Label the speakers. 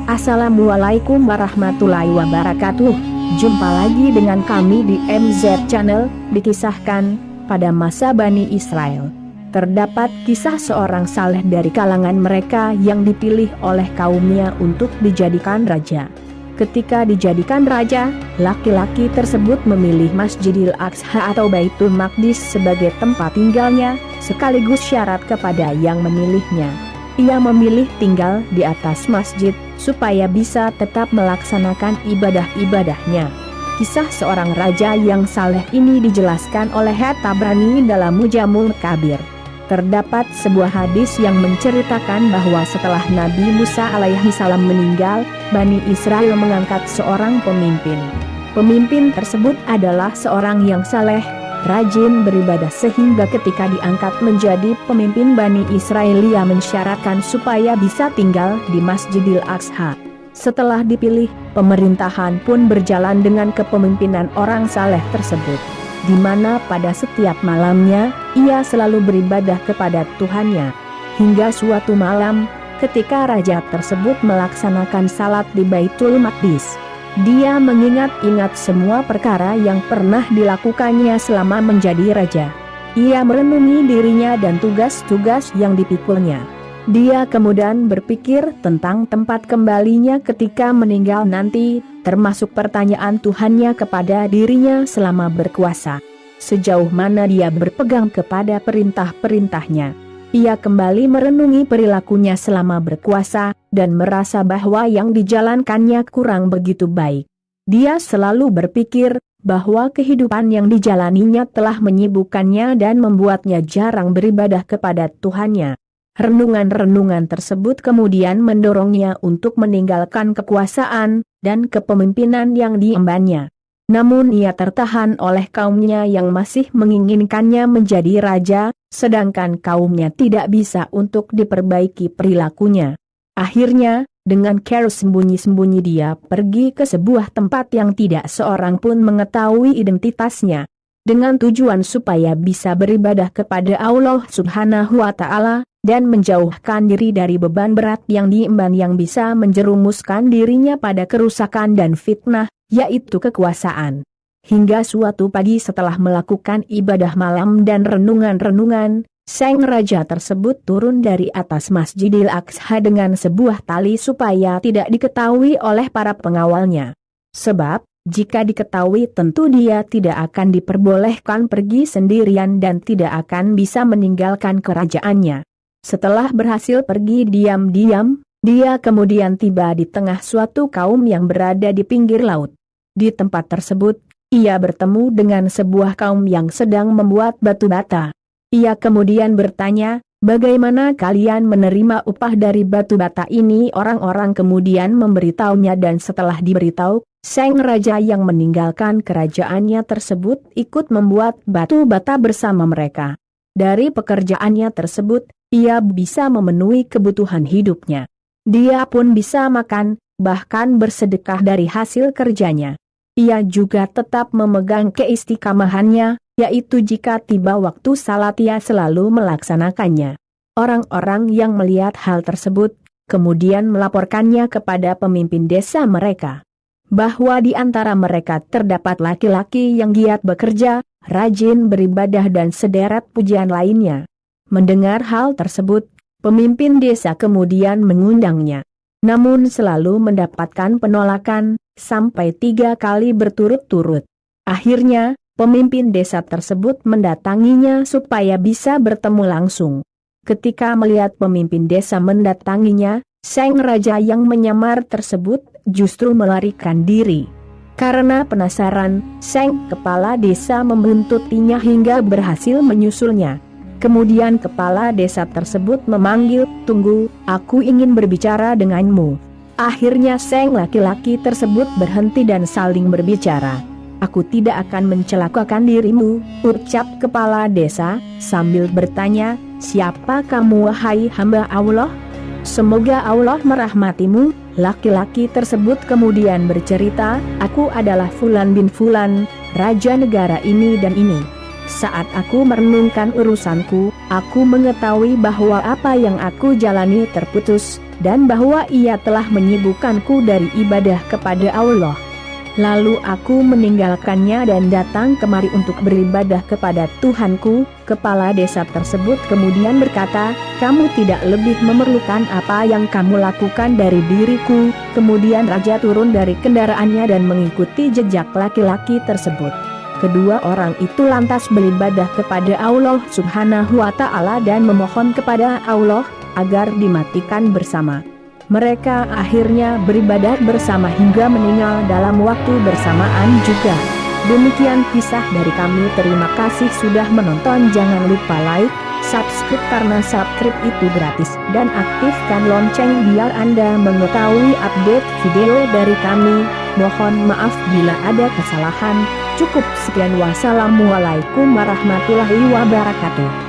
Speaker 1: Assalamualaikum warahmatullahi wabarakatuh. Jumpa lagi dengan kami di MZ Channel. Dikisahkan, pada masa Bani Israel terdapat kisah seorang saleh dari kalangan mereka yang dipilih oleh kaumnya untuk dijadikan raja. Ketika dijadikan raja, laki-laki tersebut memilih Masjidil Aqsa atau Baitul Maqdis sebagai tempat tinggalnya, sekaligus syarat kepada yang memilihnya. Ia memilih tinggal di atas masjid, supaya bisa tetap melaksanakan ibadah-ibadahnya. Kisah seorang raja yang saleh ini dijelaskan oleh At-Tabrani dalam Mujamul Kabir. Terdapat sebuah hadis yang menceritakan bahwa setelah Nabi Musa alaihi salam meninggal, Bani Israel mengangkat seorang pemimpin. Pemimpin tersebut adalah seorang yang saleh, rajin beribadah, sehingga ketika diangkat menjadi pemimpin Bani Israel ia mensyaratkan supaya bisa tinggal di Masjidil Aqsa. Setelah dipilih, pemerintahan pun berjalan dengan kepemimpinan orang saleh tersebut, di mana pada setiap malamnya ia selalu beribadah kepada Tuhannya. Hingga suatu malam, ketika raja tersebut melaksanakan salat di Baitul Maqdis, dia mengingat-ingat semua perkara yang pernah dilakukannya selama menjadi raja. Ia merenungi dirinya dan tugas-tugas yang dipikulnya. Dia kemudian berpikir tentang tempat kembalinya ketika meninggal nanti, termasuk pertanyaan Tuhannya kepada dirinya selama berkuasa. Sejauh mana dia berpegang kepada perintah-perintahnya. Ia kembali merenungi perilakunya selama berkuasa, dan merasa bahwa yang dijalankannya kurang begitu baik. Dia selalu berpikir bahwa kehidupan yang dijalaninya telah menyibukkannya dan membuatnya jarang beribadah kepada Tuhannya. Renungan-renungan tersebut kemudian mendorongnya untuk meninggalkan kekuasaan dan kepemimpinan yang diembannya. Namun ia tertahan oleh kaumnya yang masih menginginkannya menjadi raja, sedangkan kaumnya tidak bisa untuk diperbaiki perilakunya. Akhirnya, dengan cara sembunyi-sembunyi dia pergi ke sebuah tempat yang tidak seorang pun mengetahui identitasnya, dengan tujuan supaya bisa beribadah kepada Allah Subhanahu wa Ta'ala, dan menjauhkan diri dari beban berat yang diemban yang bisa menjerumuskan dirinya pada kerusakan dan fitnah, yaitu kekuasaan. Hingga suatu pagi setelah melakukan ibadah malam dan renungan-renungan, sang raja tersebut turun dari atas Masjidil Aqsa dengan sebuah tali supaya tidak diketahui oleh para pengawalnya. Sebab, jika diketahui tentu dia tidak akan diperbolehkan pergi sendirian dan tidak akan bisa meninggalkan kerajaannya. Setelah berhasil pergi diam-diam, dia kemudian tiba di tengah suatu kaum yang berada di pinggir laut. Di tempat tersebut, ia bertemu dengan sebuah kaum yang sedang membuat batu bata. Ia kemudian bertanya, "Bagaimana kalian menerima upah dari batu bata ini?" Orang-orang kemudian memberitahunya, dan setelah diberitahu, sang raja yang meninggalkan kerajaannya tersebut ikut membuat batu bata bersama mereka. Dari pekerjaannya tersebut, ia bisa memenuhi kebutuhan hidupnya. Dia pun bisa makan, bahkan bersedekah dari hasil kerjanya. Ia juga tetap memegang keistiqamahannya, yaitu jika tiba waktu salat ia selalu melaksanakannya. Orang-orang yang melihat hal tersebut, kemudian melaporkannya kepada pemimpin desa mereka, bahwa di antara mereka terdapat laki-laki yang giat bekerja, rajin beribadah dan sederet pujian lainnya. Mendengar hal tersebut, pemimpin desa kemudian mengundangnya. Namun selalu mendapatkan penolakan, sampai 3 kali berturut-turut. Akhirnya, pemimpin desa tersebut mendatanginya supaya bisa bertemu langsung. Ketika melihat pemimpin desa mendatanginya, sang raja yang menyamar tersebut justru melarikan diri. Karena penasaran, sang kepala desa membuntutinya hingga berhasil menyusulnya. Kemudian kepala desa tersebut memanggil, "Tunggu, aku ingin berbicara denganmu." Akhirnya sang laki-laki tersebut berhenti dan saling berbicara. "Aku tidak akan mencelakakan dirimu," ucap kepala desa, sambil bertanya, "Siapa kamu wahai hamba Allah? Semoga Allah merahmatimu." Laki-laki tersebut kemudian bercerita, "Aku adalah Fulan bin Fulan, raja negara ini dan ini. Saat aku merenungkan urusanku, aku mengetahui bahwa apa yang aku jalani terputus, dan bahwa Ia telah menyibukkanku dari ibadah kepada Allah. Lalu aku meninggalkannya dan datang kemari untuk beribadah kepada Tuhanku. Kepala desa tersebut kemudian berkata, "Kamu tidak lebih memerlukan apa yang kamu lakukan dari diriku." Kemudian raja turun dari kendaraannya dan mengikuti jejak laki-laki tersebut. Kedua orang itu lantas beribadah kepada Allah Subhanahu wa Ta'ala dan memohon kepada Allah agar dimatikan bersama. Mereka akhirnya beribadah bersama hingga meninggal dalam waktu bersamaan juga. Demikian kisah dari kami. Terima kasih sudah menonton. Jangan lupa like, subscribe karena subscribe itu gratis, dan aktifkan lonceng biar Anda mengetahui update video dari kami. Mohon maaf bila ada kesalahan. Cukup sekian, wassalamualaikum warahmatullahi wabarakatuh.